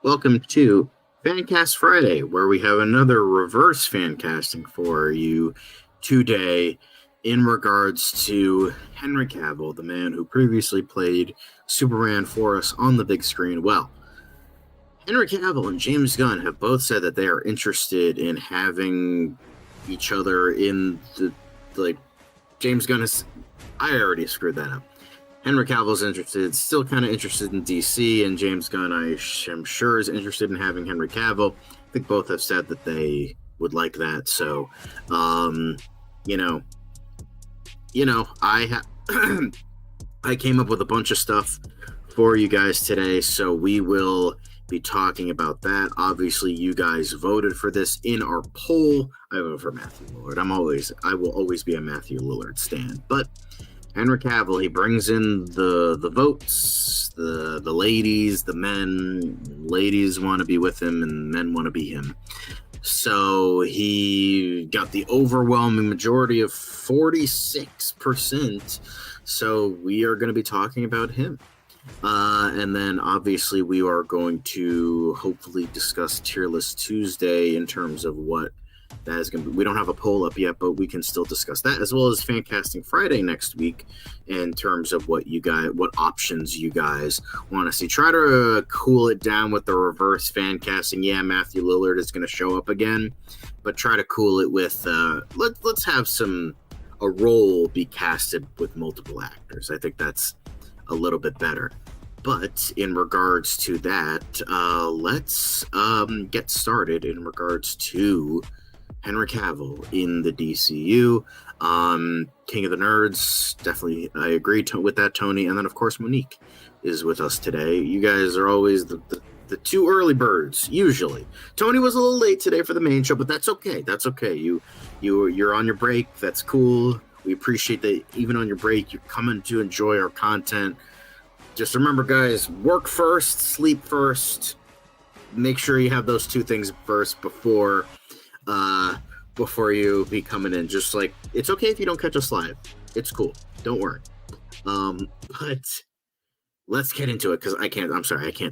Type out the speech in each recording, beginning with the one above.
Welcome to Fancast Friday, where we have another reverse fan casting for you today in regards to Henry Cavill, the man who previously played Superman for us on the big screen. Well, Henry Cavill and James Gunn have both said that they are interested in having each other in the, James Gunn is, I already screwed that up. Henry Cavill's interested, still kind of interested in DC, and James Gunn, I am sure, is interested in having Henry Cavill. I think both have said that they would like that. So, I came up with a bunch of stuff for you guys today, so we will be talking about that. Obviously, you guys voted for this in our poll. I voted for Matthew Lillard. I will always be a Matthew Lillard stan, but Henry Cavill, he brings in the votes, the ladies, the men. Ladies want to be with him and men want to be him. So he got the overwhelming majority of 46%. So we are going to be talking about him. And then obviously we are going to hopefully discuss Tier List Tuesday in terms of what that is going to be. We don't have a poll up yet, but we can still discuss that, as well as Fancasting Friday next week in terms of what options you guys want to see. Try to cool it down with the reverse fancasting. Yeah, Matthew Lillard is going to show up again, but try to cool it with let's have a role be casted with multiple actors. I think that's a little bit better. But in regards to that, let's get started in regards to Henry Cavill in the DCU. King of the Nerds, definitely, I agree with that, Tony. And then, of course, Monique is with us today. You guys are always the two early birds, usually. Tony was a little late today for the main show, but that's okay. That's okay. You're on your break. That's cool. We appreciate that even on your break, you're coming to enjoy our content. Just remember, guys, work first, sleep first. Make sure you have those two things first before you be coming in. Just like, it's okay if you don't catch us live. It's cool. Don't worry. But let's get into it, because I can't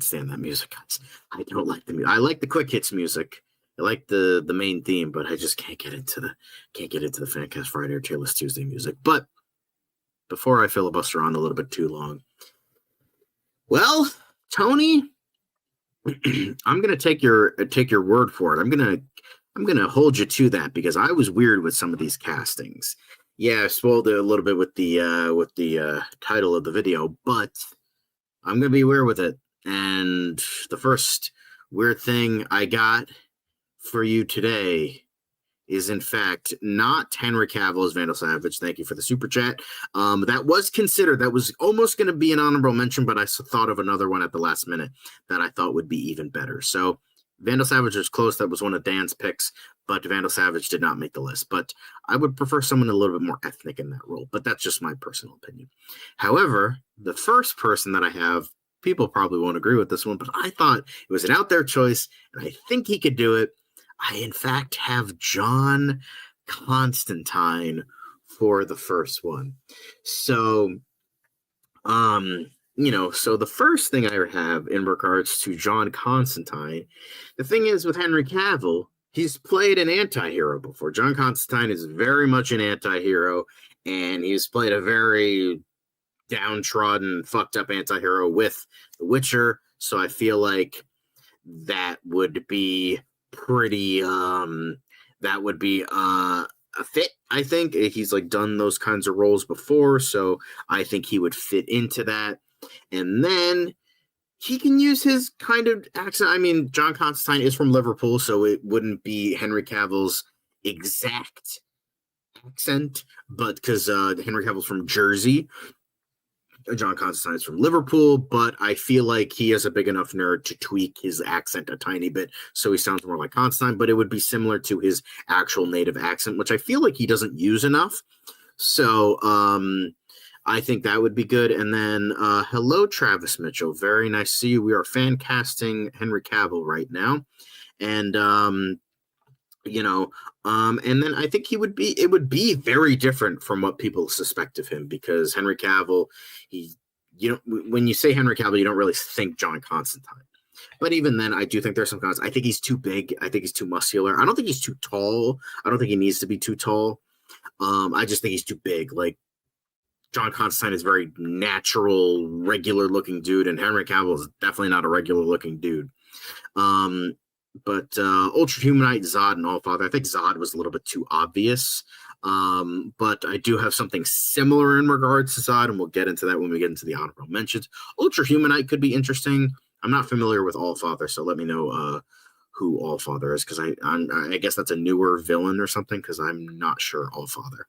stand that music, guys. I don't like the music. I like the quick hits music. I like the main theme, but I just can't get into the Fancast Friday or Tier List Tuesday music. But before I filibuster on a little bit too long, well, Tony, I'm gonna take your word for it. I'm gonna hold you to that, because I was weird with some of these castings. Yeah, I spoiled it a little bit with the title of the video, but I'm gonna be weird with it. And the first weird thing I got for you today is, in fact, not Henry Cavill as Vandal Savage. Thank you for the super chat. That was considered. That was almost going to be an honorable mention, but I thought of another one at the last minute that I thought would be even better. So Vandal Savage was close. That was one of Dan's picks, but Vandal Savage did not make the list. But I would prefer someone a little bit more ethnic in that role, but that's just my personal opinion. However, the first person that I have, people probably won't agree with this one, but I thought it was an out there choice, and I think he could do it. I, in fact, have John Constantine for the first one. So, so the first thing I have in regards to John Constantine, the thing is with Henry Cavill, he's played an anti-hero before. John Constantine is very much an anti-hero, and he's played a very downtrodden, fucked up anti-hero with The Witcher. So I feel like that would be pretty a fit. I think he's done those kinds of roles before, so I think he would fit into that. And then he can use his kind of accent. I mean, John Constantine is from Liverpool, so it wouldn't be Henry Cavill's exact accent, but because Henry Cavill's from Jersey, John Constantine is from Liverpool, but I feel like he is a big enough nerd to tweak his accent a tiny bit so he sounds more like Constantine, but it would be similar to his actual native accent, which I feel like he doesn't use enough. So I think that would be good. And then hello, Travis Mitchell. Very nice to see you. We are fan casting Henry Cavill right now. And and then I think it would be very different from what people suspect of him, because Henry Cavill, when you say Henry Cavill, you don't really think John Constantine. But even then, I do think there's some cons. I think he's too big. I think he's too muscular. I don't think he's too tall. I don't think he needs to be too tall. I just think he's too big. Like John Constantine is very natural, regular looking dude, and Henry Cavill is definitely not a regular looking dude. Um, but Ultra Humanite, Zod, and Allfather, I think Zod was a little bit too obvious. But I do have something similar in regards to Zod, and we'll get into that when we get into the honorable mentions. Ultra Humanite could be interesting. I'm not familiar with Allfather, so let me know who Allfather is, because I guess that's a newer villain or something, because I'm not sure Allfather.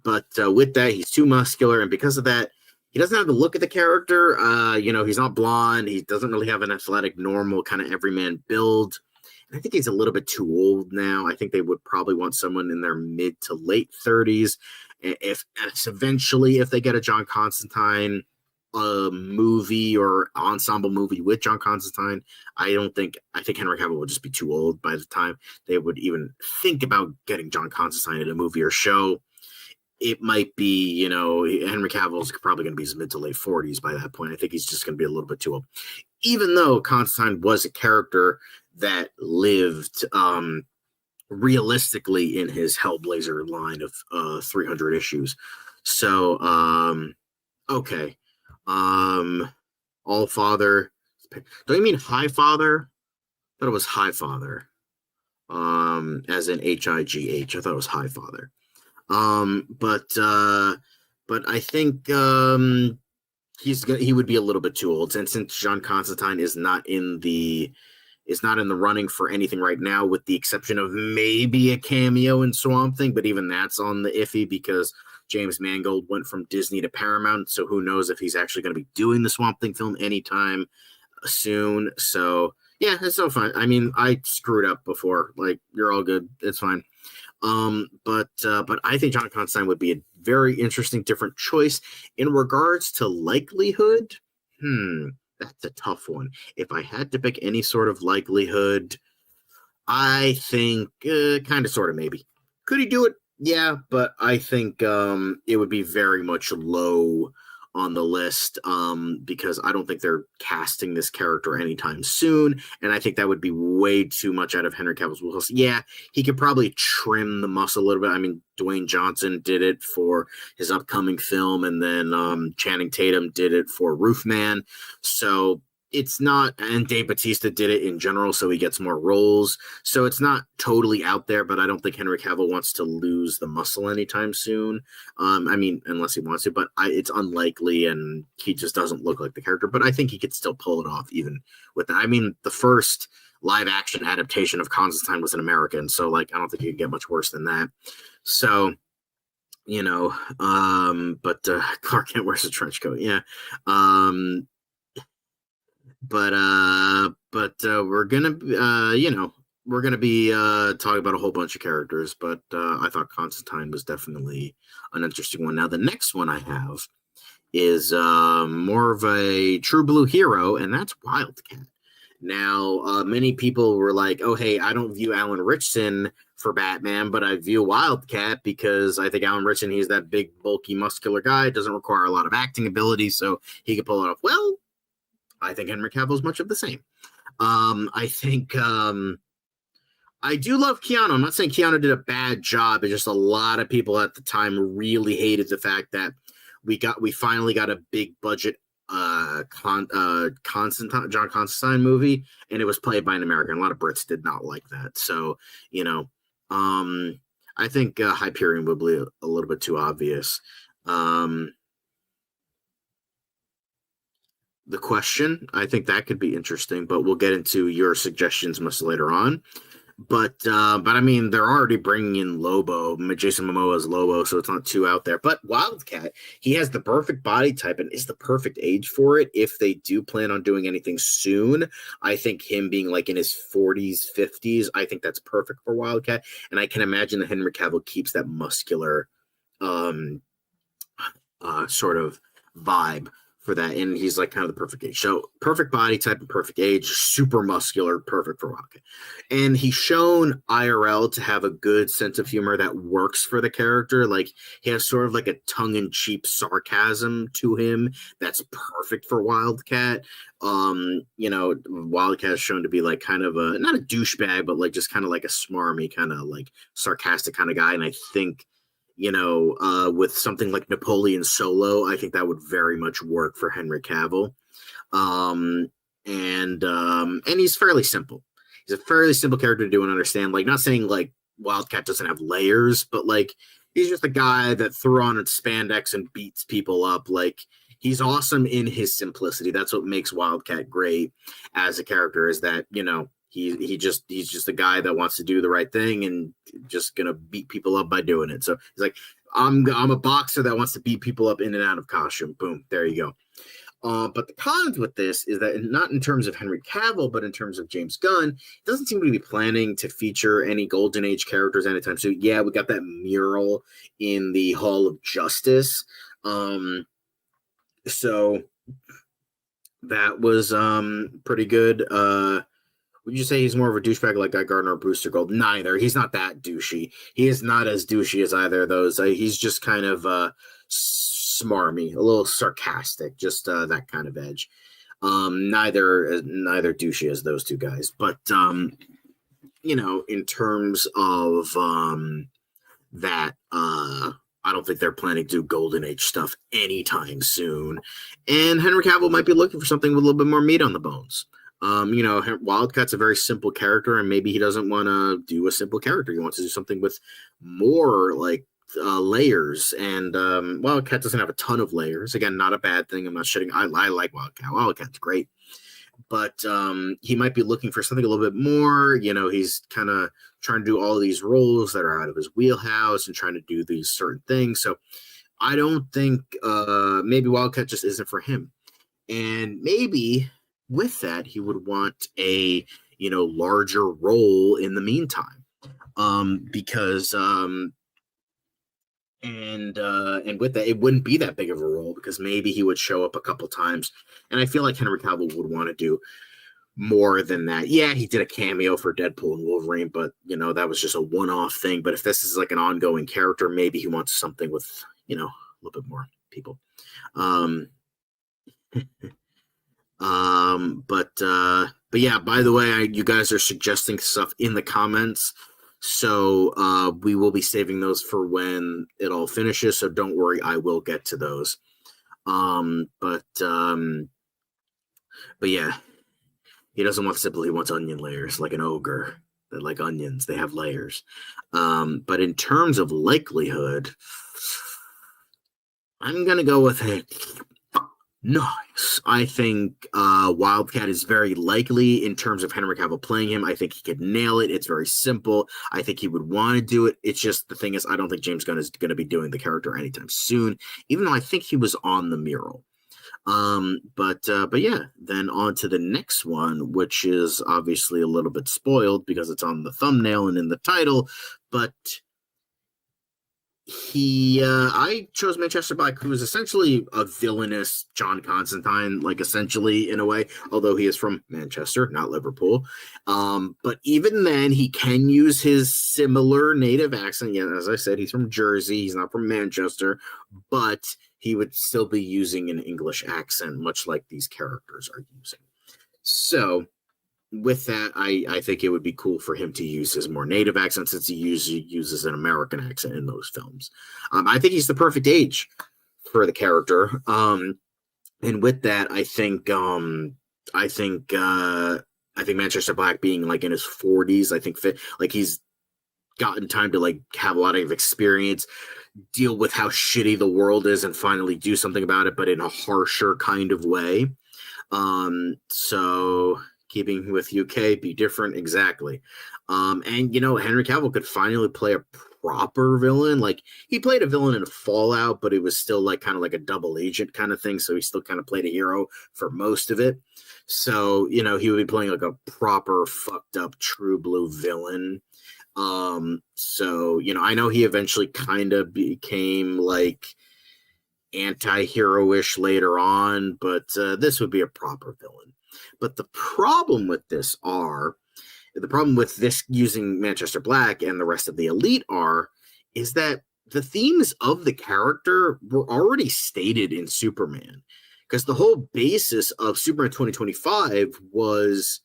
But with that, he's too muscular, and because of that, he doesn't have the look of the character. He's not blonde. He doesn't really have an athletic, normal kind of everyman build. And I think he's a little bit too old now. I think they would probably want someone in their mid to late 30s. If eventually, if they get a John Constantine movie or ensemble movie with John Constantine, I think Henry Cavill would just be too old by the time they would even think about getting John Constantine in a movie or show. It might be, Henry Cavill's probably going to be his mid to late 40s by that point. I think he's just going to be a little bit too old. Even though Constantine was a character that lived realistically in his Hellblazer line of 300 issues. So, okay. Allfather. Don't you mean Highfather? I thought it was Highfather. As in High. I thought it was Highfather. But I think he would be a little bit too old, and since John Constantine is not in the running for anything right now, with the exception of maybe a cameo in Swamp Thing, but even that's on the iffy because James Mangold went from Disney to Paramount, so who knows if he's actually going to be doing the Swamp Thing film anytime soon. So yeah, it's so fine. I mean, I screwed up before. Like, you're all good. It's fine. But I think John Constantine would be a very interesting, different choice in regards to likelihood. That's a tough one. If I had to pick any sort of likelihood, I think kind of, sort of, maybe. Could he do it? Yeah, but I think it would be very much low on the list because I don't think they're casting this character anytime soon, and I think that would be way too much out of Henry Cavill's wheelhouse. Yeah, he could probably trim the muscle a little bit. I mean, Dwayne Johnson did it for his upcoming film, and then Channing Tatum did it for Roofman. So it's not, and Dave Bautista did it in general, so he gets more roles. So it's not totally out there, but I don't think Henry Cavill wants to lose the muscle anytime soon. I mean, unless he wants to, but it's unlikely, and he just doesn't look like the character. But I think he could still pull it off, even with that. I mean, the first live action adaptation of Constantine was an American, so like I don't think you could get much worse than that. So, but Clark Kent wears a trench coat, yeah. But we're gonna be talking about a whole bunch of characters. But I thought Constantine was definitely an interesting one. Now the next one I have is more of a true blue hero, and that's Wildcat. Now many people were like, "Oh, hey, I don't view Alan Ritchson for Batman, but I view Wildcat because I think Alan Ritchson, he's that big, bulky, muscular guy, doesn't require a lot of acting ability, so he could pull it off." Well, I think Henry Cavill is much of the same. I think I do love Keanu. I'm not saying Keanu did a bad job. It's just a lot of people at the time really hated the fact that we finally got a big budget John Constantine movie, and it was played by an American. A lot of Brits did not like that. So, I think Hyperion would be a little bit too obvious. The Question, I think that could be interesting, but we'll get into your suggestions much later on. But I mean, they're already bringing in Lobo, Jason Momoa as Lobo, so it's not too out there. But Wildcat, he has the perfect body type and is the perfect age for it. If they do plan on doing anything soon, I think him being like in his 40s, 50s, I think that's perfect for Wildcat. And I can imagine that Henry Cavill keeps that muscular sort of vibe for that, and he's like kind of the perfect age. So perfect body type and perfect age, super muscular, perfect for Wildcat. And he's shown IRL to have a good sense of humor that works for the character. Like he has sort of like a tongue-in-cheek sarcasm to him that's perfect for Wildcat. Wildcat is shown to be like kind of a not a douchebag, but like just kind of like a smarmy, kind of like sarcastic kind of guy. And I think with something like Napoleon Solo, I think that would very much work for Henry Cavill. And he's fairly simple. He's a fairly simple character to do and understand. Like, not saying like Wildcat doesn't have layers, but like he's just a guy that threw on its spandex and beats people up. Like, he's awesome in his simplicity. That's what makes Wildcat great as a character, is that, he's just a guy that wants to do the right thing and just gonna beat people up by doing it. So he's like, I'm a boxer that wants to beat people up in and out of costume. Boom, there you go. But the cons with this is that not in terms of Henry Cavill, but in terms of James Gunn, he doesn't seem to be planning to feature any Golden Age characters anytime soon. Yeah, we got that mural in the Hall of Justice. So that was pretty good. Would you say he's more of a douchebag like Guy Gardner or Brewster Gold? Neither. He's not that douchey. He is not as douchey as either of those. He's just kind of smarmy, a little sarcastic, just that kind of edge. Neither douchey as those two guys. But in terms of that, I don't think they're planning to do Golden Age stuff anytime soon. And Henry Cavill might be looking for something with a little bit more meat on the bones. Wildcat's a very simple character, and maybe he doesn't want to do a simple character. He wants to do something with more like layers. And Wildcat doesn't have a ton of layers. Again, not a bad thing. I'm not shitting. I like Wildcat. Wildcat's great. But he might be looking for something a little bit more. He's kind of trying to do all of these roles that are out of his wheelhouse and trying to do these certain things. So I don't think maybe Wildcat just isn't for him. And maybe with that, he would want a larger role in the meantime, because and with that, it wouldn't be that big of a role, because maybe he would show up a couple times. And I feel like Henry Cavill would want to do more than that. Yeah, he did a cameo for Deadpool and Wolverine, but that was just a one-off thing. But if this is like an ongoing character, maybe he wants something with a little bit more people. But yeah, by the way, you guys are suggesting stuff in the comments, so we will be saving those for when it all finishes, so don't worry, I will get to those. But yeah, he doesn't want simple, he wants onion layers, like an ogre. They like onions, they have layers. But in terms of likelihood, I'm gonna go with it. Nice. I think Wildcat is very likely in terms of Henry Cavill playing him. I think he could nail it. It's very simple. I think he would want to do it. It's just, the thing is, I don't think James Gunn is going to be doing the character anytime soon, even though I think he was on the mural. But yeah, then on to the next one, which is obviously a little bit spoiled because it's on the thumbnail and in the title, but I chose Manchester Black, who is essentially a villainous John Constantine, like essentially in a way, although he is from Manchester, not Liverpool. But even then, he can use his similar native accent. Yeah, as I said, he's from Jersey. He's not from Manchester, but he would still be using an English accent, much like these characters are using. So with that, I think it would be cool for him to use his more native accent, since he uses an American accent in those films. I think he's the perfect age for the character. And with that, I think Manchester Black being like in his 40s, I think like he's gotten time to like have a lot of experience, deal with how shitty the world is, and finally do something about it, but in a harsher kind of way. So keeping with UK, be different, exactly. And Henry Cavill could finally play a proper villain. Like, he played a villain in Fallout, but it was still like kind of like a double agent kind of thing, so he still kind of played a hero for most of it. So he would be playing like a proper fucked up true blue villain. So I know he eventually kind of became like anti-hero-ish later on, but this would be a proper villain. But the problem with this using Manchester Black and the rest of the Elite is that the themes of the character were already stated in Superman. Because the whole basis of Superman 2025 was,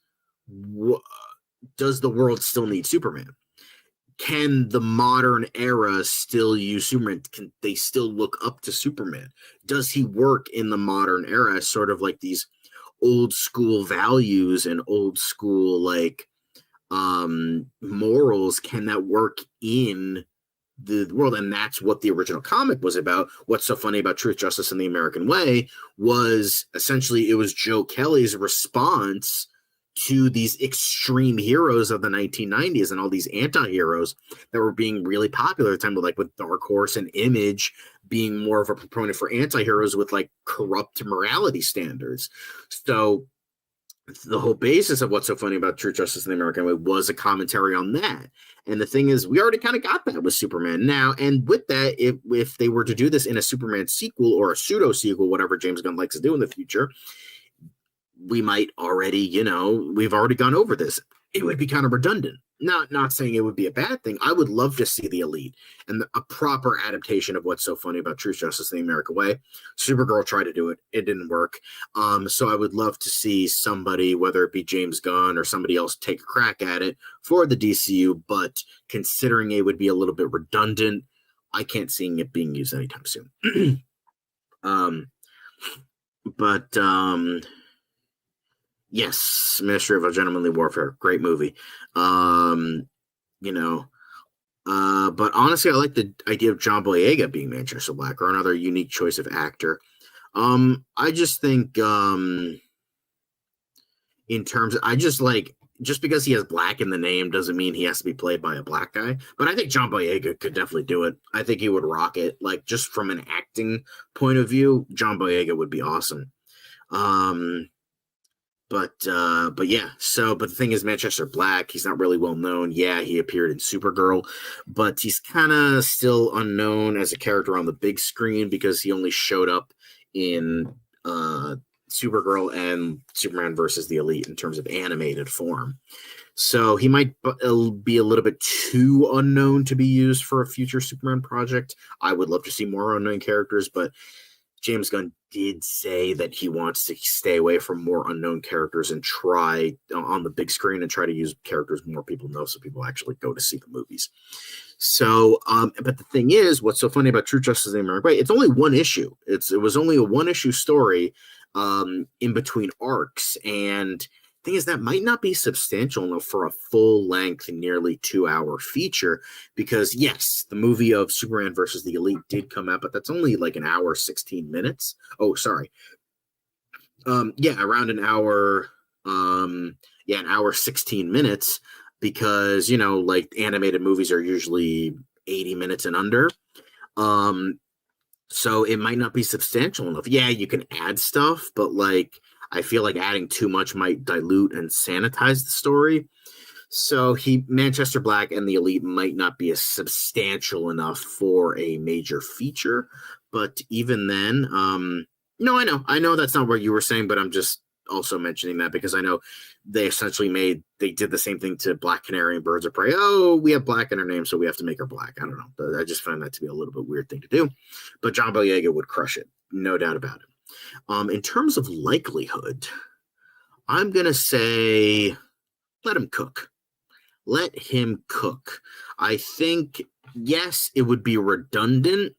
does the world still need Superman? Can the modern era still use Superman? Can they still look up to Superman? Does he work in the modern era? Sort of like these old school values and old school morals. Can that work in the world? And that's what the original comic was about. What's so funny about Truth, Justice, and the American Way was essentially it was Joe Kelly's response to these extreme heroes of the 1990s and all these anti-heroes that were being really popular at the time, like with Dark Horse and Image being more of a proponent for anti-heroes with like corrupt morality standards. So the whole basis of What's So Funny About Truth, Justice, and the American Way was a commentary on that. And the thing is, we already kind of got that with Superman now. And with that, if they were to do this in a Superman sequel or a pseudo sequel, whatever James Gunn likes to do in the future, we might already, we've already gone over this. It would be kind of redundant. Not saying it would be a bad thing. I would love to see the Elite and a proper adaptation of What's So Funny About Truth, Justice, and the American Way. Supergirl tried to do it. It didn't work. So I would love to see somebody, whether it be James Gunn or somebody else, take a crack at it for the DCU. But considering it would be a little bit redundant, I can't see it being used anytime soon. Yes, Ministry of Gentlemanly Warfare, great movie. But honestly, I like the idea of John Boyega being Manchester Black or another unique choice of actor. I just think in terms of, just because he has black in the name doesn't mean he has to be played by a black guy. But I think John Boyega could definitely do it. I think he would rock it. Like, just from an acting point of view, John Boyega would be awesome. But the thing is, Manchester Black, he's not really well known. Yeah, he appeared in Supergirl, but he's kind of still unknown as a character on the big screen because he only showed up in Supergirl and Superman versus the Elite in terms of animated form. So he might be a little bit too unknown to be used for a future Superman project. I would love to see more unknown characters, but James Gunn did say that he wants to stay away from more unknown characters and try on the big screen and try to use characters more people know so people actually go to see the movies. So, but the thing is, what's so funny about True Justice in the American Way, it's only one issue. It was only a one-issue story in between arcs, and thing is that might not be substantial enough for a full-length, nearly 2-hour feature, because yes, the movie of Superman versus the Elite did come out, but that's only like an hour 16 minutes. Oh, sorry. Around an hour. An hour 16 minutes, because like animated movies are usually 80 minutes and under. So it might not be substantial enough. Yeah, you can add stuff, but like, I feel like adding too much might dilute and sanitize the story. So Manchester Black and the Elite might not be as substantial enough for a major feature. But even then, no, I know that's not what you were saying, but I'm just also mentioning that because I know they did the same thing to Black Canary and Birds of Prey. Oh, we have black in her name, so we have to make her black. I don't know. I just find that to be a little bit weird thing to do. But John Boyega would crush it. No doubt about it. In terms of likelihood, I'm going to say let him cook. Let him cook. I think, yes, it would be redundant,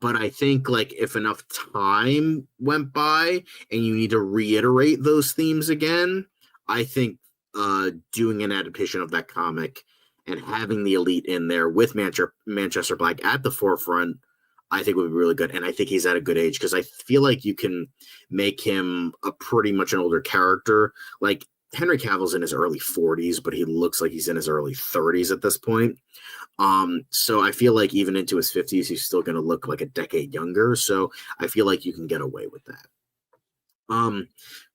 but I think like if enough time went by and you need to reiterate those themes again, I think doing an adaptation of that comic and having the Elite in there with Manchester Black at the forefront, I think would be really good. And I think he's at a good age because I feel like you can make him a pretty much an older character. Like Henry Cavill's in his early 40s, but he looks like he's in his early 30s at this point. So I feel like even into his 50s, he's still going to look like a decade younger. So I feel like you can get away with that.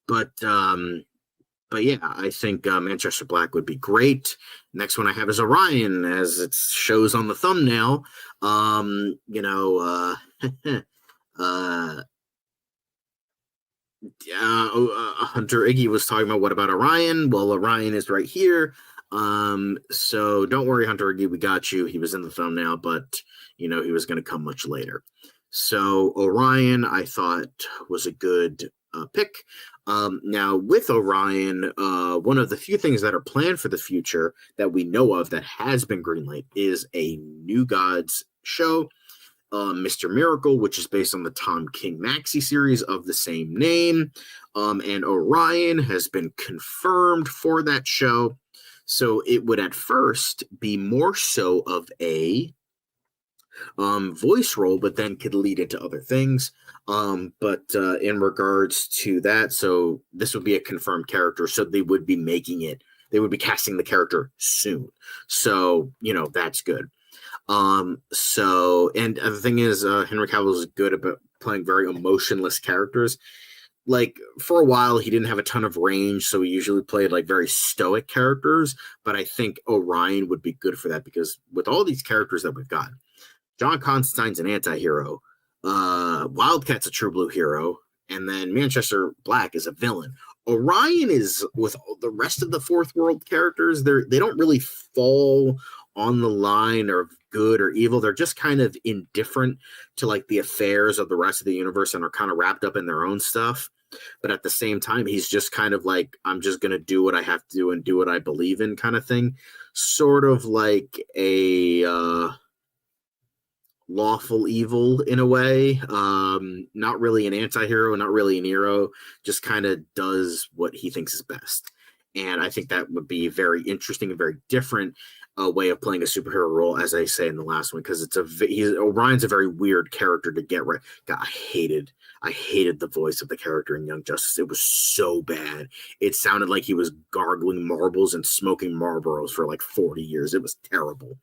But yeah, I think Manchester Black would be great. Next one I have is Orion, as it shows on the thumbnail. Uh, Hunter Iggy was talking about what about Orion? Well, Orion is right here. So don't worry, Hunter Iggy, we got you. He was in the thumbnail, but he was going to come much later. So Orion, I thought was a good pick. Now with Orion, one of the few things that are planned for the future that we know of that has been greenlit is a New Gods show, Mr. Miracle, which is based on the Tom King Maxi series of the same name. And Orion has been confirmed for that show. So it would at first be more so of a voice role, but then could lead into other things. But in regards to that, so this would be a confirmed character. So they would be they would be casting the character soon. So, that's good. And the thing is, Henry Cavill is good about playing very emotionless characters. Like for a while, he didn't have a ton of range, so he usually played like very stoic characters. But I think Orion would be good for that because with all these characters that we've got, John Constantine's an anti-hero, Wildcat's a true blue hero, and then Manchester Black is a villain. Orion is, with the rest of the fourth world characters, they don't really fall on the line of good or evil. They're just kind of indifferent to like the affairs of the rest of the universe and are kind of wrapped up in their own stuff. But at the same time, he's just kind of like, I'm just going to do what I have to do and do what I believe in kind of thing. Sort of like a lawful evil in a way. Not really an anti-hero, not really an hero, just kind of does what he thinks is best. And I think that would be very interesting and very different way of playing a superhero role, as I say in the last one, because Orion's a very weird character to get right. God, I hated the voice of the character in Young Justice. It was so bad. It sounded like he was gargling marbles and smoking Marlboros for like 40 years. It was terrible.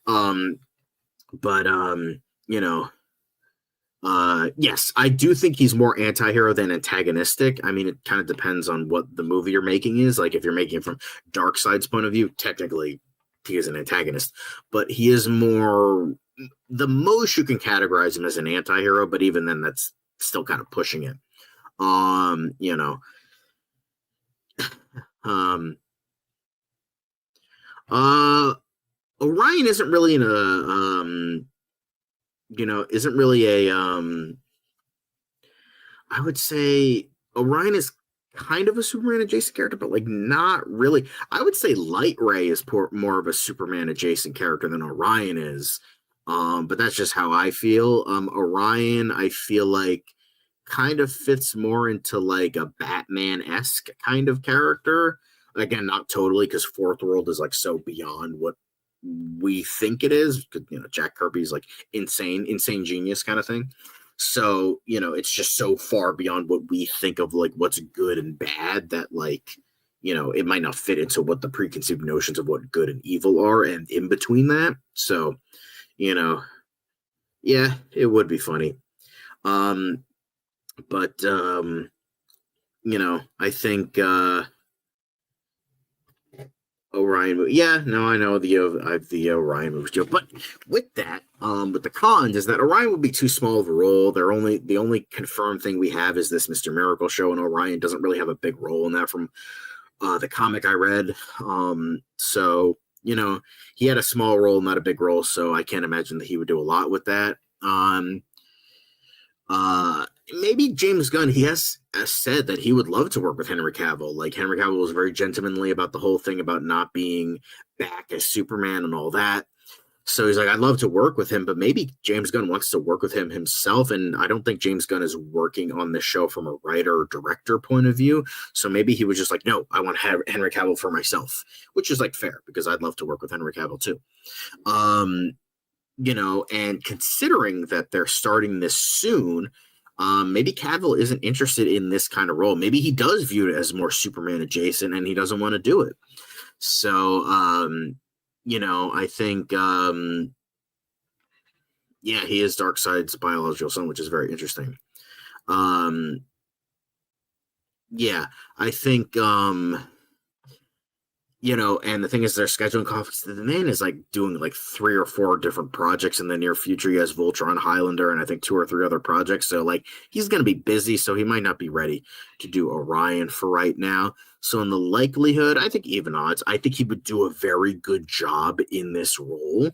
But yes, I do think he's more anti-hero than antagonistic. I mean, it kind of depends on what the movie you're making is. Like, if you're making it from Darkseid's point of view, technically he is an antagonist, but he is more, the most you can categorize him as an anti-hero, but even then that's still kind of pushing it. Orion isn't really in a isn't really a I would say Orion is kind of a Superman adjacent character, but like not really. I would say Light Ray is more of a Superman adjacent character than Orion is. But that's just how I feel. Orion, I feel like kind of fits more into like a Batman-esque kind of character. Again, not totally, because Fourth World is like so beyond what we think it is. Jack Kirby's like insane genius kind of thing. So, it's just so far beyond what we think of like what's good and bad that like, it might not fit into what the preconceived notions of what good and evil are and in between that. So, yeah, it would be funny. But I think Orion. Yeah, no, I know the Orion movie deal. But with that, with the cons is that Orion would be too small of a role. The only confirmed thing we have is this Mr. Miracle show, and Orion doesn't really have a big role in that from the comic I read. So he had a small role, not a big role. So I can't imagine that he would do a lot with that. Maybe James Gunn, he has said that he would love to work with Henry Cavill. Like, Henry Cavill was very gentlemanly about the whole thing about not being back as Superman and all that. So he's like, I'd love to work with him, but maybe James Gunn wants to work with him himself. And I don't think James Gunn is working on this show from a writer or director point of view. So maybe he was just like, no, I want Henry Cavill for myself, which is like fair because I'd love to work with Henry Cavill too. And considering that they're starting this soon, maybe Cavill isn't interested in this kind of role. Maybe he does view it as more Superman adjacent and he doesn't want to do it. So, I think, he is Darkseid's biological son, which is very interesting. I think, And the thing is, they're scheduling conflicts. The man is like doing like 3 or 4 different projects in the near future. He has Voltron, Highlander, and I think 2 or 3 other projects. So like he's going to be busy, so he might not be ready to do Orion for right now. So in the likelihood, I think even odds, I think he would do a very good job in this role.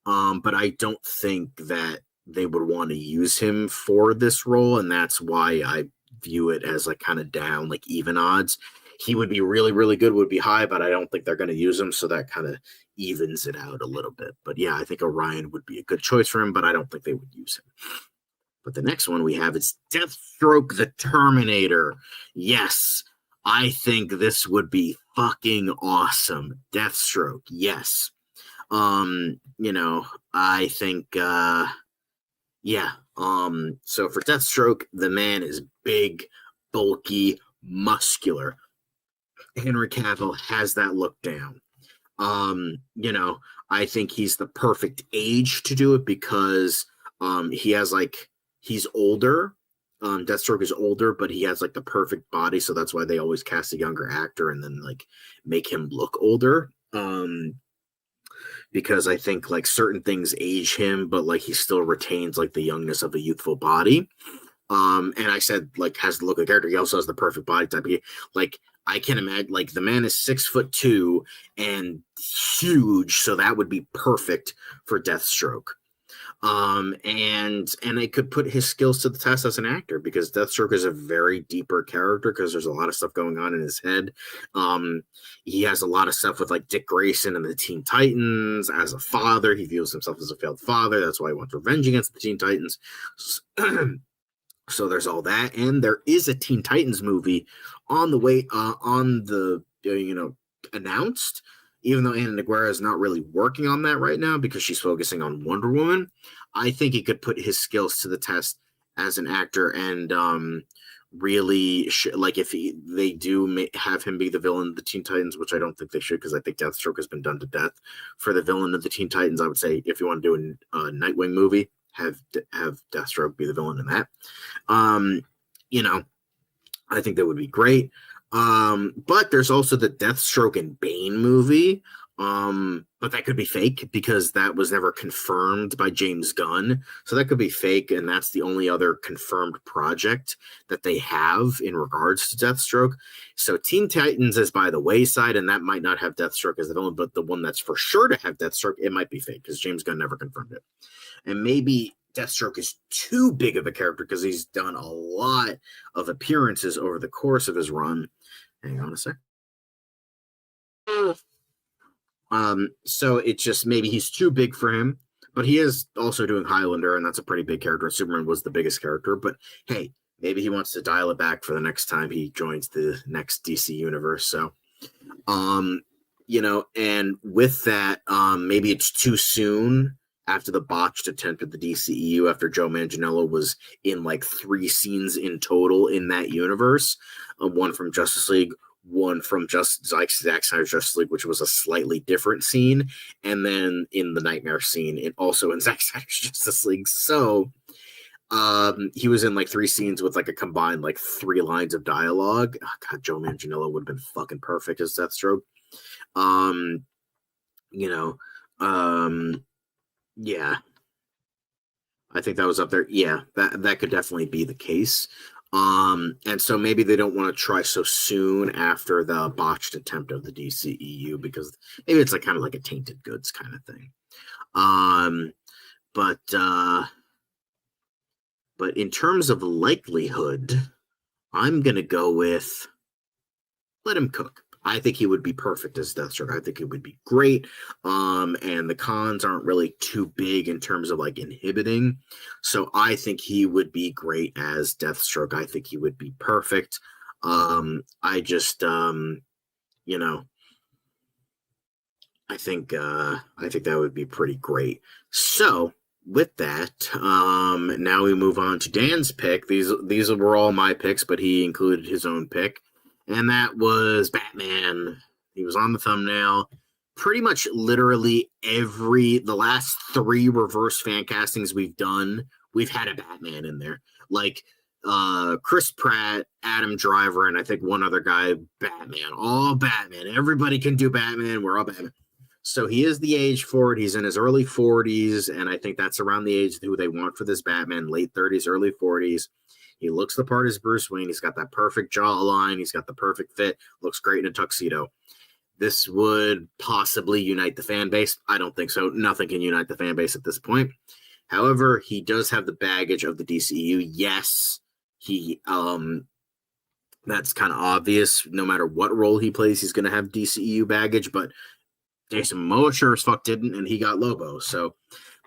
But I don't think that they would want to use him for this role, and that's why I view it as like kind of down, like even odds. He would be really, really good, would be high, but I don't think they're going to use him, so that kind of evens it out a little bit. But yeah, I think Orion would be a good choice for him, but I don't think they would use him. But the next one we have is Deathstroke the Terminator. Yes, I think this would be fucking awesome. Deathstroke, yes. I think yeah. So for Deathstroke, the man is big, bulky, muscular. Henry Cavill has that look down. I think he's the perfect age to do it because he's older. Deathstroke is older, but he has like the perfect body, so that's why they always cast a younger actor and then like make him look older. Because I think like certain things age him, but like he still retains like the youngness of a youthful body. And I said like has the look of the character. He also has the perfect body type. Like I can imagine like the man is 6'2" and huge, so that would be perfect for Deathstroke. And it could put his skills to the test as an actor because Deathstroke is a very deeper character because there's a lot of stuff going on in his head. He has a lot of stuff with like Dick Grayson and the Teen Titans. As a father, he views himself as a failed father. That's why he wants revenge against the Teen Titans. So there's all that, and there is a Teen Titans movie on the way, announced. Even though Anna Neguera is not really working on that right now because she's focusing on Wonder Woman, I think he could put his skills to the test as an actor and really like if they do have him be the villain of the Teen Titans, which I don't think they should because I think Deathstroke has been done to death for the villain of the Teen Titans. I would say if you want to do a Nightwing movie, have Deathstroke be the villain in that. I think that would be great. But there's also the Deathstroke and Bane movie. But that could be fake because that was never confirmed by James Gunn. So that could be fake, and that's the only other confirmed project that they have in regards to Deathstroke. So Teen Titans is by the wayside, and that might not have Deathstroke as the villain, but the one that's for sure to have Deathstroke, it might be fake because James Gunn never confirmed it. And maybe Deathstroke is too big of a character because he's done a lot of appearances over the course of his run. Hang on a sec. So it's just maybe he's too big for him, but he is also doing Highlander, and that's a pretty big character. Superman was the biggest character, but hey, maybe he wants to dial it back for the next time he joins the next DC universe. So, and with that, maybe it's too soon after the botched attempt at the DCEU after Joe Manganiello was in like 3 scenes in total in that universe, one from Justice League, one from Zack Snyder's Justice League, which was a slightly different scene, and then in the Nightmare scene, also in Zack Snyder's Justice League. So he was in like 3 scenes with like a combined like 3 lines of dialogue. Oh, God, Joe Manganiello would have been fucking perfect as Deathstroke. Yeah, I think that was up there. Yeah, that could definitely be the case. And so maybe they don't want to try so soon after the botched attempt of the DCEU because maybe it's like kind of like a tainted goods kind of thing. But in terms of likelihood, I'm gonna go with let him cook. I think he would be perfect as Deathstroke. I think it would be great. And the cons aren't really too big in terms of like inhibiting. So I think he would be great as Deathstroke. I think he would be perfect. I think that would be pretty great. So with that, now we move on to Dan's pick. These were all my picks, but he included his own pick. And that was Batman. He was on the thumbnail. Pretty much literally the last 3 reverse fan castings we've done, we've had a Batman in there. Like, Chris Pratt, Adam Driver, and I think one other guy, Batman. All Batman. Everybody can do Batman. We're all Batman. So he is the age for it. He's in his early 40s, and I think that's around the age who they want for this Batman, late 30s, early 40s. He looks the part as Bruce Wayne. He's got that perfect jawline. He's got the perfect fit. Looks great in a tuxedo. This would possibly unite the fan base. I don't think so. Nothing can unite the fan base at this point. However, he does have the baggage of the DCU. Yes, he that's kind of obvious. No matter what role he plays, he's going to have DCU baggage, but Jason Momoa sure as fuck didn't, and he got Lobo. So,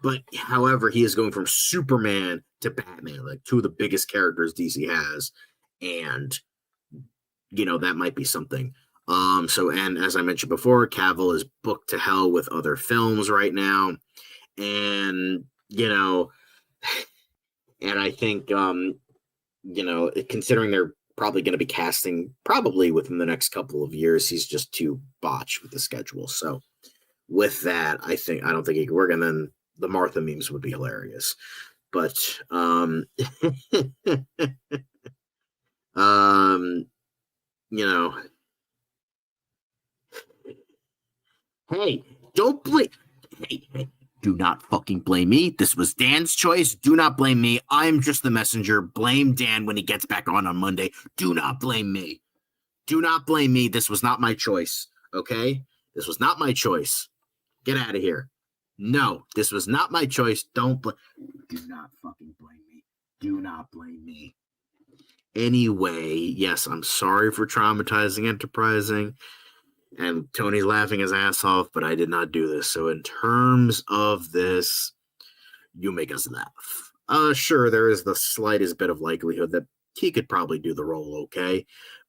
but however, he is going from Superman to Batman, like two of the biggest characters DC has, and that might be something. So, and as I mentioned before, Cavill is booked to hell with other films right now, and and I think considering they're probably going to be casting probably within the next couple of years, he's just too botched with the schedule. So with that, I don't think he can work. And then the Martha memes would be hilarious. But hey, don't blame. Hey, do not fucking blame me. This was Dan's choice. Do not blame me. I'm just the messenger. Blame Dan when he gets back on Monday. Do not blame me. Do not blame me. This was not my choice. Okay? This was not my choice. Get out of here. No, this was not my choice. Don't blame. Do not fucking blame me. Do not blame me. Anyway, yes, I'm sorry for traumatizing Enterprising. And Tony's laughing his ass off, but I did not do this. So in terms of this, you make us laugh. Sure, there is the slightest bit of likelihood that he could probably do the role okay,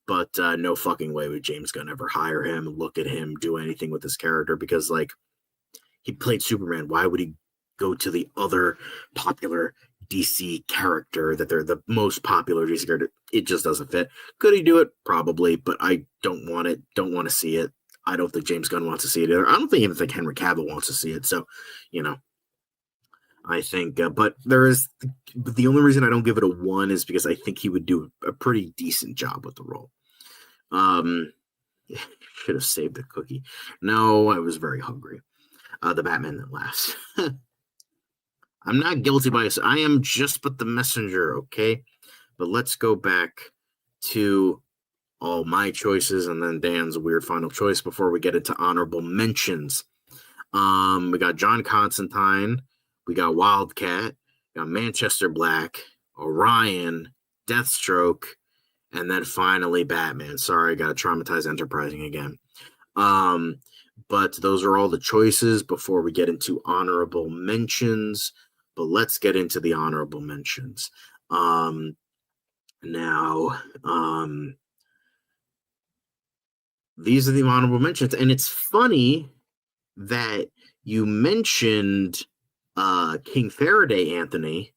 but no fucking way would James Gunn ever hire him, look at him, do anything with this character, because, he played Superman. Why would he go to the other popular DC character that they're the most popular DC character? It just doesn't fit. Could he do it? Probably, but I don't want it. Don't want to see it. I don't think James Gunn wants to see it either. I don't even think Henry Cavill wants to see it. So, I think, but the only reason I don't give it a 1 is because I think he would do a pretty decent job with the role. Should have saved the cookie. No, I was very hungry. The Batman that laughs. I'm not guilty by this. I am just but the messenger, okay? But let's go back to all my choices and then Dan's weird final choice before we get into honorable mentions. We got John Constantine, we got Wildcat, we got Manchester Black, Orion, Deathstroke, and then finally Batman. Sorry, I got to traumatize Enterprising again. But those are all the choices before we get into honorable mentions. But let's get into the honorable mentions. These are the honorable mentions. And it's funny that you mentioned King Faraday, Anthony,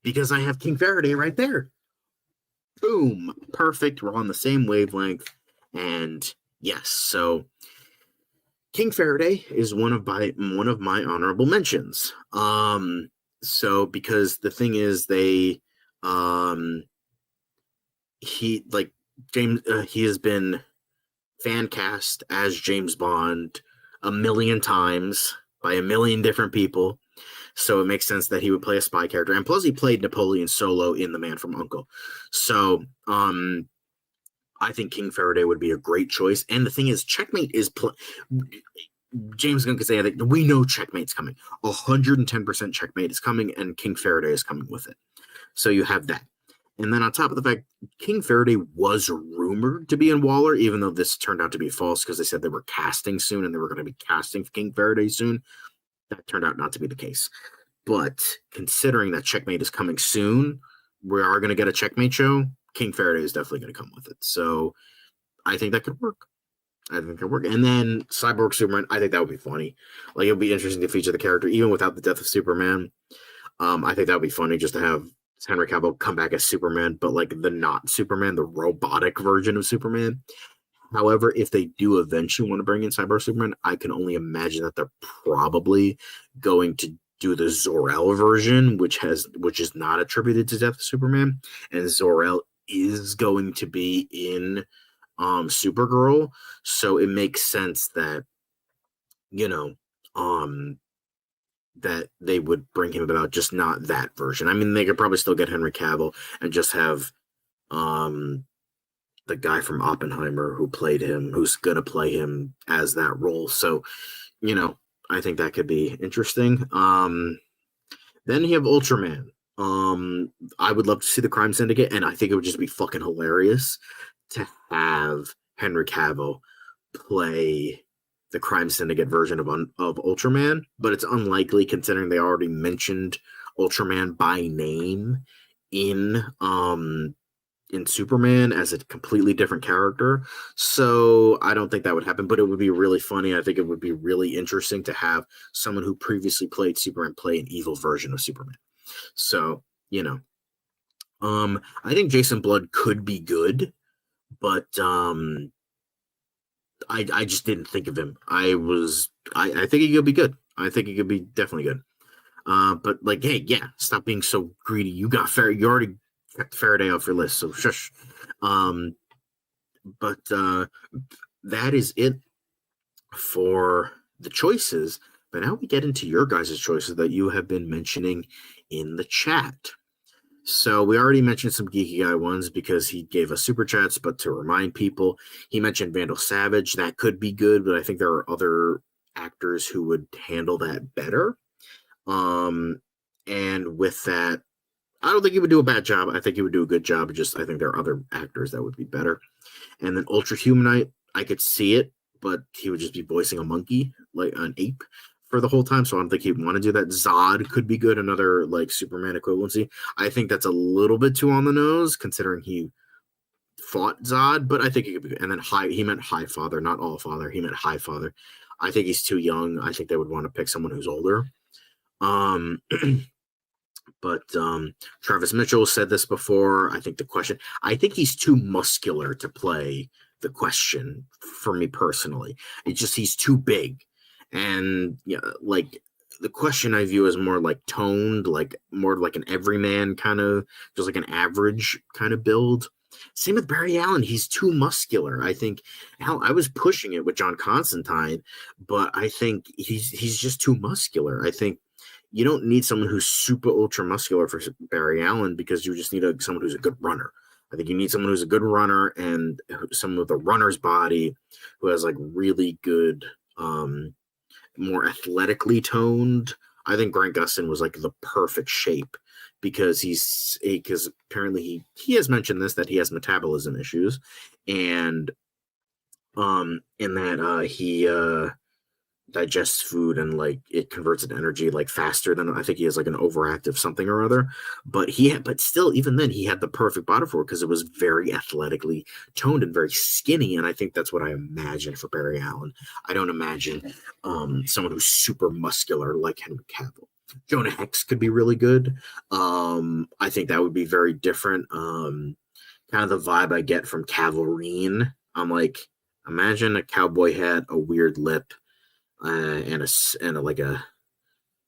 because I have King Faraday right there. Boom. Perfect. We're on the same wavelength. And yes, so King Faraday is one of my honorable mentions. So because the thing is, he has been fan cast as James Bond a million times by a million different people. So it makes sense that he would play a spy character. And plus he played Napoleon Solo in The Man from U.N.C.L.E. So, I think King Faraday would be a great choice. And the thing is, Checkmate is James Gunn could say that we know Checkmate's coming. 110% Checkmate is coming, and King Faraday is coming with it. So you have that. And then on top of the fact, King Faraday was rumored to be in Waller, even though this turned out to be false because they said they were casting soon and they were going to be casting King Faraday soon. That turned out not to be the case. But considering that Checkmate is coming soon, we are going to get a Checkmate show. King Faraday is definitely going to come with it. So I think that could work. And then Cyborg Superman, I think that would be funny. It would be interesting to feature the character, even without the death of Superman. I think that would be funny just to have Henry Cavill come back as Superman, but the not Superman, the robotic version of Superman. However, if they do eventually want to bring in Cyborg Superman, I can only imagine that they're probably going to do the Zor-El version, which is not attributed to Death of Superman, and Zor-El is going to be in Supergirl, so it makes sense that you know um that they would bring him about, just not that version. I mean, they could probably still get Henry Cavill and just have um the guy from Oppenheimer who played him, who's gonna play him as that role. So, you know, I think that could be interesting. Then you have Ultraman. I would love to see the Crime Syndicate, and I think it would just be fucking hilarious to have Henry Cavill play the Crime Syndicate version of Ultraman, but it's unlikely considering they already mentioned Ultraman by name in Superman as a completely different character. So I don't think that would happen, but it would be really funny. I think it would be really interesting to have someone who previously played Superman play an evil version of Superman. So, I think Jason Blood could be good, but I just didn't think of him. I think he could be good. I think he could be definitely good. But like, hey, yeah, stop being so greedy. You already got Faraday off your list, so shush. But that is it for the choices. But now we get into your guys' choices that you have been mentioning in the chat. So we already mentioned some Geeky Guy ones because he gave us super chats, but to remind people, he mentioned Vandal Savage. That could be good, but I think there are other actors who would handle that better. And with that, I don't think he would do a bad job. I think he would do a good job. I think there are other actors that would be better. And then Ultra Humanite, I could see it, but he would just be voicing a monkey, like an ape, for the whole time. So I don't think he'd want to do that. Zod could be good, another like Superman equivalency. I think that's a little bit too on the nose, considering he fought Zod, but I think he could be good. And then he meant High Father, not All Father. He meant High Father. I think he's too young. I think they would want to pick someone who's older. But Travis Mitchell said this before. I think he's too muscular to play the Question for me personally. It's just he's too big. And yeah, like the Question I view as more like toned, like more like an everyman kind of, just like an average kind of build. Same with Barry Allen. He's too muscular. I think I was pushing it with John Constantine, but I think he's just too muscular. I think you don't need someone who's super ultra muscular for Barry Allen, because you just need someone who's a good runner. I think you need someone who's a good runner and someone with a runner's body who has like really good, more athletically toned. I think Grant Gustin was like the perfect shape because apparently he has mentioned this, that he has metabolism issues, and in that he digests food and like it converts it to energy like faster than, I think he has like an overactive something or other, but still, even then, he had the perfect body for it because it was very athletically toned and very skinny. And I think that's what I imagine for Barry Allen. I don't imagine someone who's super muscular like Henry Cavill. Jonah Hex could be really good. I think that would be very different. Kind of the vibe I get from Cavalrine. I'm like, imagine a cowboy hat, a weird lip, and like a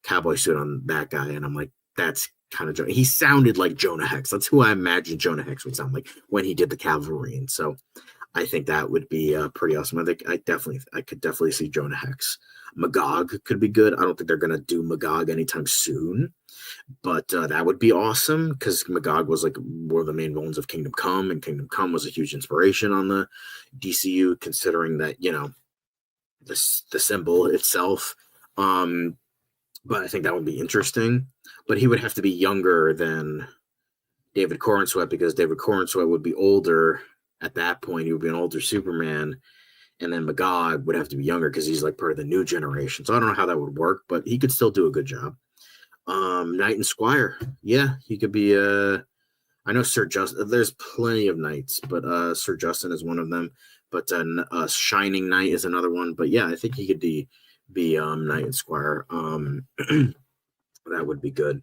cowboy suit on that guy, and I'm like, that's kind of he sounded like Jonah Hex. That's who I imagine Jonah Hex would sound like when he did the Cavalrine. So I think that would be pretty awesome. I think I could definitely see Jonah Hex. Magog could be good. I don't think they're gonna do Magog anytime soon, but that would be awesome because Magog was like one of the main villains of Kingdom Come, and Kingdom Come was a huge inspiration on the DCU, considering that the symbol itself. But I think that would be interesting. But he would have to be younger than David Corenswet, because David Corenswet would be older at that point. He would be an older Superman. And then Magog would have to be younger because he's like part of the new generation. So I don't know how that would work, but he could still do a good job. Knight and Squire. Yeah, he could be I know Sir Justin. There's plenty of knights, but Sir Justin is one of them. But Shining Knight is another one. But yeah, I think he could be Knight and Squire. That would be good.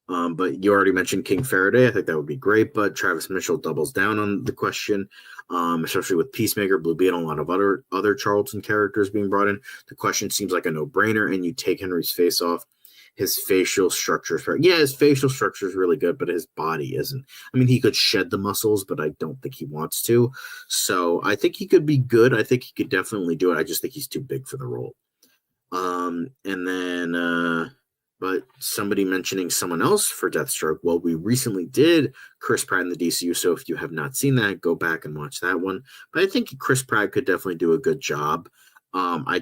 But you already mentioned King Faraday. I think that would be great. But Travis Mitchell doubles down on the Question, especially with Peacemaker, Blue Beetle, and a lot of other Charlton characters being brought in. The Question seems like a no-brainer, and you take Henry's face off, his facial structure is yeah, his facial structure is really good, but his body isn't. I mean, he could shed the muscles, but I don't think he wants to. So I think he could be good. I think he could definitely do it. I just think he's too big for the role. And then but somebody mentioning someone else for Deathstroke. Well, we recently did Chris Pratt in the DCU, so if you have not seen that, go back and watch that one. But I think Chris Pratt could definitely do a good job. I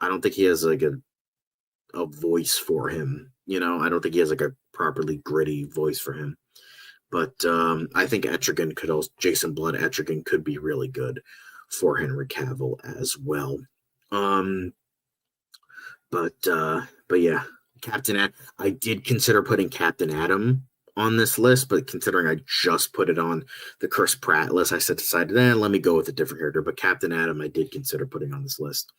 don't think he has like a voice for him. You know, I don't think he has like a properly gritty voice for him. But I think Jason Blood Etrigan could be really good for Henry Cavill as well. But yeah, I did consider putting Captain Atom on this list, but considering I just put it on the Chris Pratt list, I decided, let me go with a different character. But Captain Atom, I did consider putting on this list.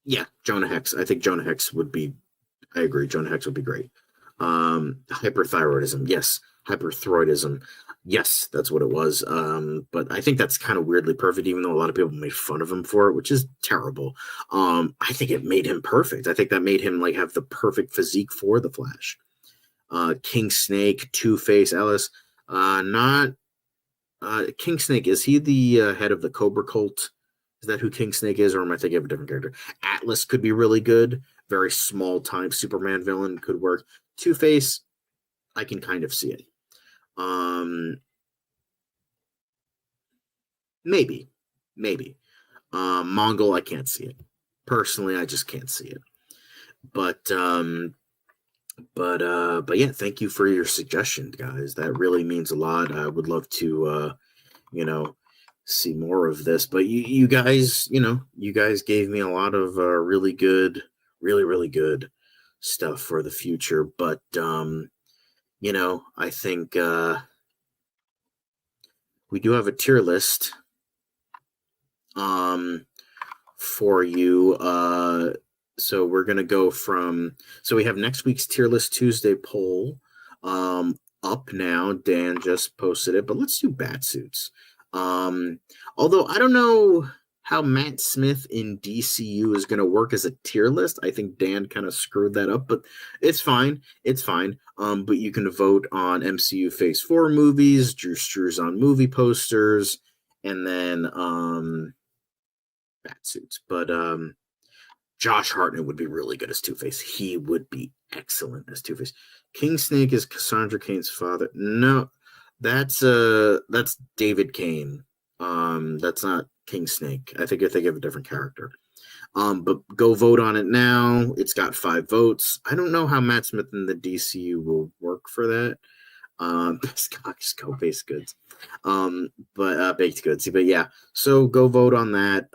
Yeah, Jonah Hex. I think Jonah Hex would be. I agree. Jonah Hex would be great. Hyperthyroidism, yes. Hyperthyroidism, yes, that's what it was. But I think that's kind of weirdly perfect, even though a lot of people made fun of him for it, which is terrible. I think it made him perfect. I think that made him like have the perfect physique for the Flash. King Snake, Two-Face, Ellis. Not King Snake. Is he the head of the Cobra Cult? Is that who King Snake is, or am I thinking of a different character? Atlas could be really good. Very small time Superman villain could work. Two-Face, I can kind of see it. Maybe. Mongol, I can't see it. Personally, I just can't see it. But yeah, thank you for your suggestion, guys. That really means a lot. I would love to see more of this. But you guys gave me a lot of really good, really good stuff for the future. But I think we do have a tier list for you. So we're going to go so we have next week's tier list Tuesday poll up now. Dan just posted it, but let's do Batsuits. Although I don't know how Matt Smith in DCU is going to work as a tier list. I think Dan kind of screwed that up, but it's fine. But you can vote on MCU Phase 4 movies, Drew Struzan on movie posters, and then Batsuits. But Josh Hartnett would be really good as Two-Face. He would be excellent as Two-Face. King Snake is Cassandra Cain's father. No, that's David Cain. That's not King Snake. I think you're thinking of a different character. But go vote on it now. It's got 5 votes. I don't know how Matt Smith in the DCU will work for that. Baked goods. Baked goods. But yeah, so go vote on that.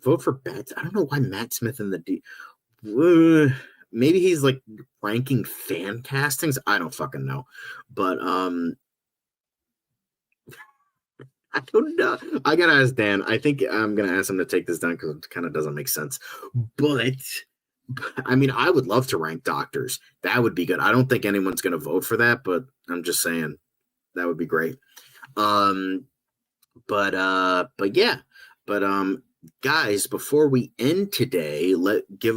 Vote for Bat. I don't know why Matt Smith in the maybe he's like ranking fan castings. I don't fucking know. But I don't know. I gotta ask Dan. I think I'm gonna ask him to take this down because it kind of doesn't make sense. But I mean, I would love to rank doctors. That would be good. I don't think anyone's gonna vote for that, but I'm just saying that would be great. Guys, before we end today, give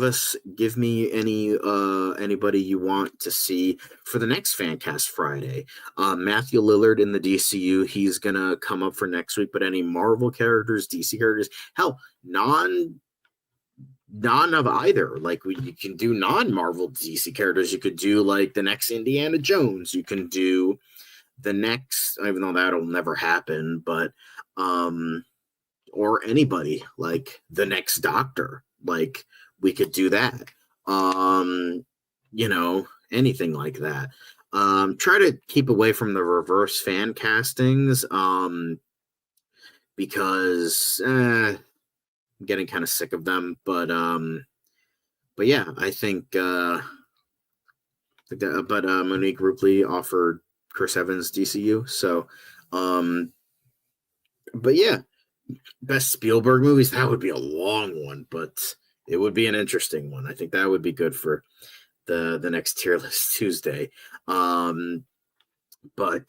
me anybody you want to see for the next Fancast Friday. Matthew Lillard in the DCU, he's gonna come up for next week. But any Marvel characters, DC characters, hell, none of either. Like you can do non-Marvel DC characters. You could do like the next Indiana Jones. You can do the next, even though that'll never happen, but or anybody like the next Doctor. Like we could do that. Anything like that. Try to keep away from the reverse fan castings. Because I'm getting kind of sick of them. But yeah, I think Monique Rupley offered Chris Evans DCU. So but yeah, best Spielberg movies, that would be a long one, but it would be an interesting one. I think that would be good for the next tier list Tuesday. But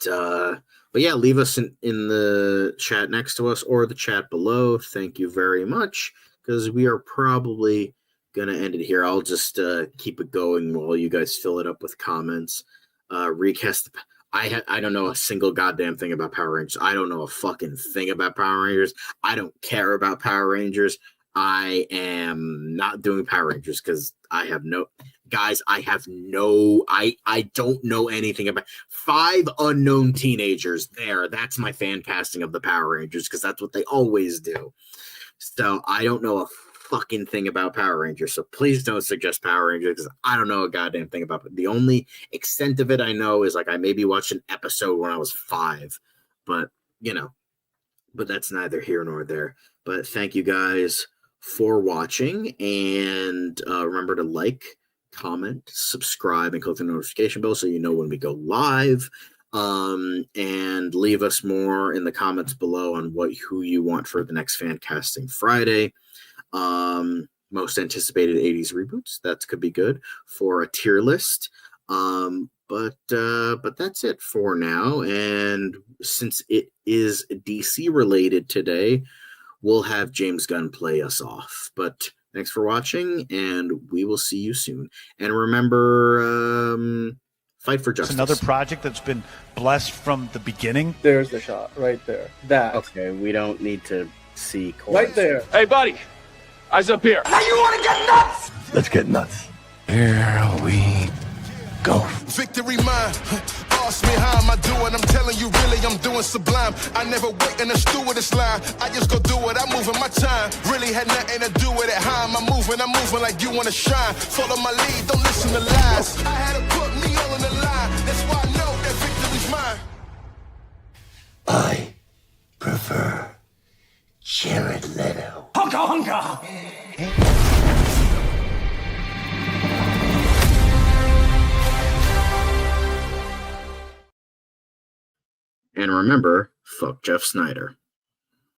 yeah, leave us in the chat next to us or the chat below. Thank you very much. because we are probably going to end it here. I'll just keep it going while you guys fill it up with comments. Recast. I don't know a single goddamn thing about Power Rangers. I don't know a fucking thing about Power Rangers. I don't care about Power Rangers. I am not doing Power Rangers because I don't know anything about 5 unknown teenagers there. That's my fan casting of the Power Rangers because that's what they always do. So I don't know a fucking thing about Power Rangers. So please don't suggest Power Rangers because I don't know a goddamn thing about it. The only extent of it I know is like I maybe watched an episode when I was 5, but but that's neither here nor there. But thank you guys for watching, and remember to like, comment, subscribe, and click the notification bell so you know when we go live. And leave us more in the comments below on who you want for the next fan casting Friday. Most anticipated 80s reboots. That could be good for a tier list. But that's it for now. And since it is DC related today, we'll have James Gunn play us off. But thanks for watching, and we will see you soon. And remember, fight for justice. It's another project that's been blessed from the beginning. There's the shot right there. That. Okay, we don't need to see chorus. Right there. Hey, buddy. Eyes up here. Now you want to get nuts? Let's get nuts. Here we go. Victory mine. Ask me how am I doing? I'm telling you really I'm doing sublime. I never wait in a stewardess line. I just go do it. I'm moving my time. Really had nothing to do with it. How am I moving? I'm moving like you want to shine. Follow my lead. Don't listen to lies. I had to put me all on the line. That's why I know that victory's mine. I prefer Jared Leto. Hunka hunka! And remember, fuck Jeff Snyder.